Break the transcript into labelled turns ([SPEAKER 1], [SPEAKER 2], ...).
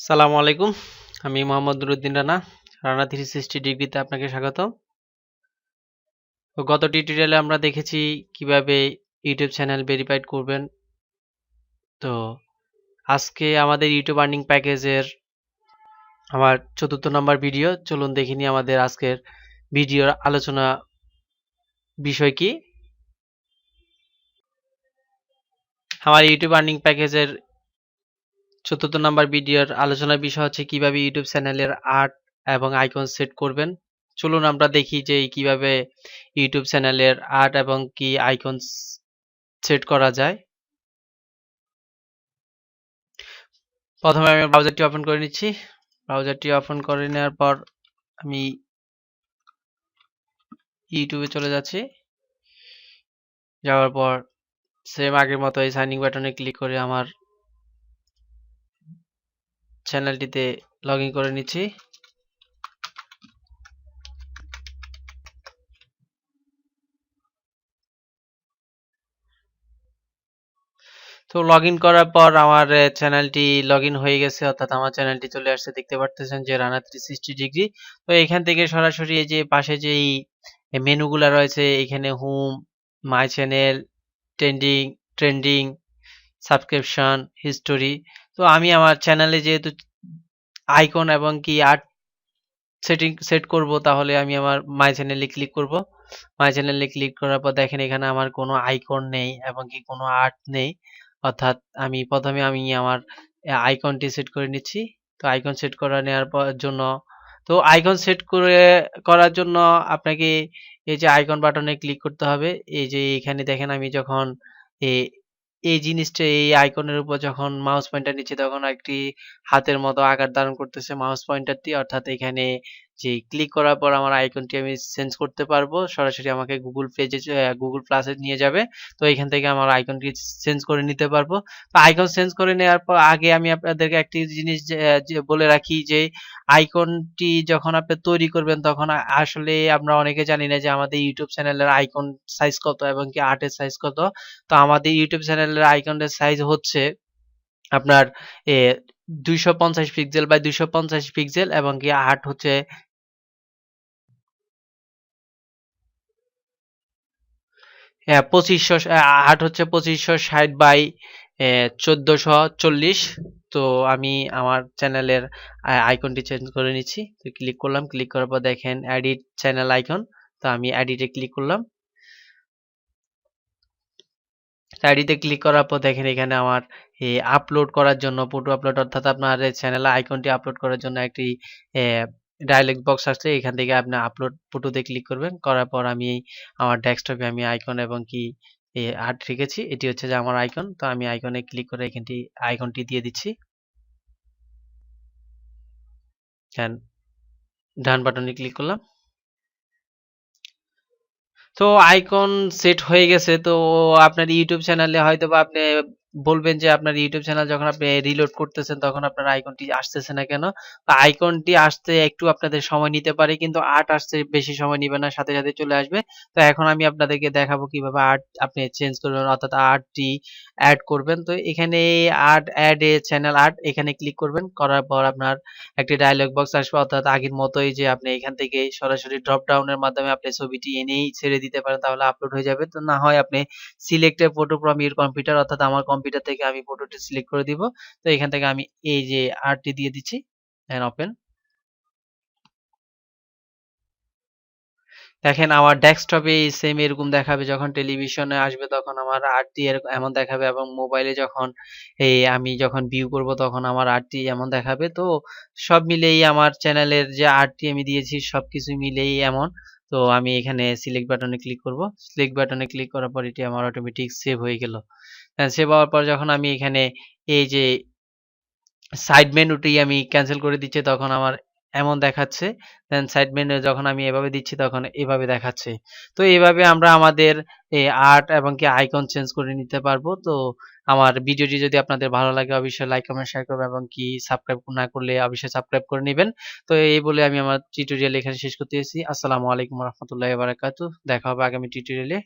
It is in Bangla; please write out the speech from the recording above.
[SPEAKER 1] সালামু আলাইকুম। আমি মোহাম্মদ নুরুদ্দিন রানা। রানা 360 ডিগ্রিতে আপনাকে স্বাগত। তো গত টিউটোরিয়ালে আমরা দেখেছি কিভাবে ইউটিউব চ্যানেল ভেরিফাইড করবেন। তো আজকে আমাদের ইউটিউব আর্নিং প্যাকেজের আমার ৪র্থ নম্বর ভিডিও। চলুন দেখে নিই আমাদের আজকের ভিডিওর আলোচনা বিষয় কি। আমার ইউটিউব আর্নিং প্যাকেজের ৪র্থ নম্বর ভিডিওর আলোচনার বিষয় হচ্ছে কিভাবে ইউটিউব চ্যানেলের আর্ট এবং আইকন সেট করবেন। চলুন আমরা দেখি যে কিভাবে ইউটিউব চ্যানেলের আর্ট এবং কি আইকন সেট করা যায়। প্রথমে আমি ব্রাউজারটি ওপেন করে নিচ্ছি। ব্রাউজারটি ওপেন করে নেওয়ার পর আমি ইউটিউবে চলে যাচ্ছি। যাওয়ার পর সেম আগের মতো এই সাইন ইন বাটনে ক্লিক করে আমার চ্যানেলটিতে লগ ইন করে নিচ্ছি। তো লগ ইন করার পর আমার চ্যানেলটি লগ ইন হয়ে গেছে, অর্থাৎ আমার চ্যানেলটি চলে আসছে। দেখতে পারতেছেন যে রানা 360 ডিগ্রি। তো এখান থেকে সরাসরি এই যে পাশে যেই মেনুগুলা রয়েছে, এখানে home, my channel, trending, subscription, history. তো আমি আমার চ্যানেলে যেহেতু আইকন এবং কি আর্ট সেট করব, তাহলে আমি আমার মাই চ্যানেলে ক্লিক করব। মাই চ্যানেলে ক্লিক করার পর দেখেন এখানে আমার কোনো আইকন নেই এবং কি কোনো আর্ট নেই, অর্থাৎ আমি প্রথমে আমার আইকনটি সেট করে নিচ্ছি। তো আইকন সেট করে নেওয়ার জন্য আইকন সেট করার জন্য আপনাকে এই যে আইকন বাটনে ক্লিক করতে হবে। এই যে এখানে দেখেন আমি যখন এই জিনিসটা এই আইকনের উপর যখন মাউস পয়েন্টার নিচ্ছি, তখন একটি হাতের মতো আকার ধারণ করতেছে মাউস পয়েন্টারটি, অর্থাৎ এখানে যে ক্লিক করার পর আমার আইকনটি আমি চেঞ্জ করতে পারবো। সরাসরি আমাকে গুগল প্লাসে নিয়ে যাবে। তো এখান থেকে আমার আইকনটি চেঞ্জ করে নিতে পারবো। তো আইকন চেঞ্জ করে নেওয়ার পর আগে আমি আপনাদেরকে একটি জিনিস বলে রাখি যে আইকনটি যখন আপনি তৈরি করবেন, তখন আসলে আমরা অনেকে জানি না যে আমাদের ইউটিউব চ্যানেলের আইকন সাইজ কত এবং কি আর্টের সাইজ কত। তো আমাদের ইউটিউব চ্যানেলের আইকনের সাইজ হচ্ছে আপনার 250 পিক্সেল বাই 250 পিক্সেল এবং কি আর্ট হচ্ছে 2560 বাই 1440। তো আমি আমার চ্যানেলের আইকনটি চেঞ্জ করে নিচ্ছি। তো ক্লিক করলাম, ক্লিক করার পর দেখেন এডিট চ্যানেল আইকন। তো আমি এডিটে ক্লিক করলাম। এডিটে ক্লিক করার পর দেখেন এখানে আমার আপলোড করার জন্য ফটো আপলোড, অর্থাৎ আপনার চ্যানেলে আইকনটি আপলোড করার জন্য একটি ডায়ালগ বক্স আসছে। এখান থেকে আপনি আপলোড ফটোতে ক্লিক করবেন। করার পর আমি আমার ডেস্কটপে আমি আইকন এবং কি আর্ট রেখেছি। এটি হচ্ছে যে আমার আইকন। তো আমি আইকনে ক্লিক করে আইকনটি দিয়ে দিচ্ছি। ডান বাটনে ক্লিক করলাম। তো আইকন সেট হয়ে গেছে। তো আপনার ইউটিউব চ্যানেলে হয়তো বা আপনি বলবেন যে আপনার ইউটিউব চ্যানেল যখন আপনি রিলোড করতেছেন, তখন আপনার আইকনটি আসতেছে না কেন? তো আইকনটি আসতে একটু আপনাদের সময় নিতে পারে, কিন্তু আর্ট আসতে বেশি সময় নিবে না, সাথে সাথে চলে আসবে। তো এখন আমি আপনাদেরকে দেখাবো কিভাবে আর্ট আপনি চেঞ্জ করবেন, অর্থাৎ আর্টটি অ্যাড করবেন। তো এখানে art add a channel art, এখানে ক্লিক করবেন। করার পর আপনার একটি ডায়লগ বক্স আসবে, অর্থাৎ আগের মতোই যে আপনি এখান থেকে সরাসরি ড্রপ ডাউনের মাধ্যমে আপনি ছবিটি এনেই ছেড়ে দিতে পারেন, তাহলে আপলোড হয়ে যাবে। তো না হয় আপনি select A photo from your computer, অর্থাৎ আমার কম্পিউটার থেকে আমি ফটোটি সিলেক্ট করে দিব। তো এখান থেকে আমি এই যে আর্টটি দিয়ে দিচ্ছি, দেন ওপেন। দেখেন আমার ডেস্কটপে সেম এরকম দেখাবে, যখন টেলিভিশনে আসবে তখন আমার আর্টটি এমন দেখাবে, এবং মোবাইলে যখন আমি যখন ভিউ করব তখন আমার আর্টটি এমন দেখাবে। তো সব মিলেই আমার চ্যানেলের যে আর্টটি আমি দিয়েছি সবকিছু মিলেই এমন। তো আমি এখানে সিলেক্ট বাটনে ক্লিক করব। সিলেক্ট বাটনে ক্লিক করার পর এটি আমার অটোমেটিক সেভ হয়ে গেল। সেভ হওয়ার পর যখন আমি এখানে এই যে সাইড মেনুটি আমি ক্যান্সেল করে দিচ্ছি, তখন আমার এমন দেখাচ্ছে। দেন সাইড মেনু যখন আমি এভাবে দিচ্ছি, তখন এভাবে দেখাচ্ছে। তো এইভাবে আমরা আমাদের আর্ট এবং কি আইকন চেঞ্জ করে নিতে পারবো। তো আমার ভিডিওটি যদি আপনাদের ভালো লাগে, অবশ্যই লাইক কমেন্ট শেয়ার করবেন, এবং কি সাবস্ক্রাইব না করলে অবশ্যই সাবস্ক্রাইব করে নেবেন। তো এই বলে আমি আমার টিউটোরিয়াল এখানে শেষ করতেছি। আসসালামু আলাইকুম রহমতুল্লাহি ওয়া বারাকাতুহু। দেখা হবে আগামী টিউটোরিয়ালে।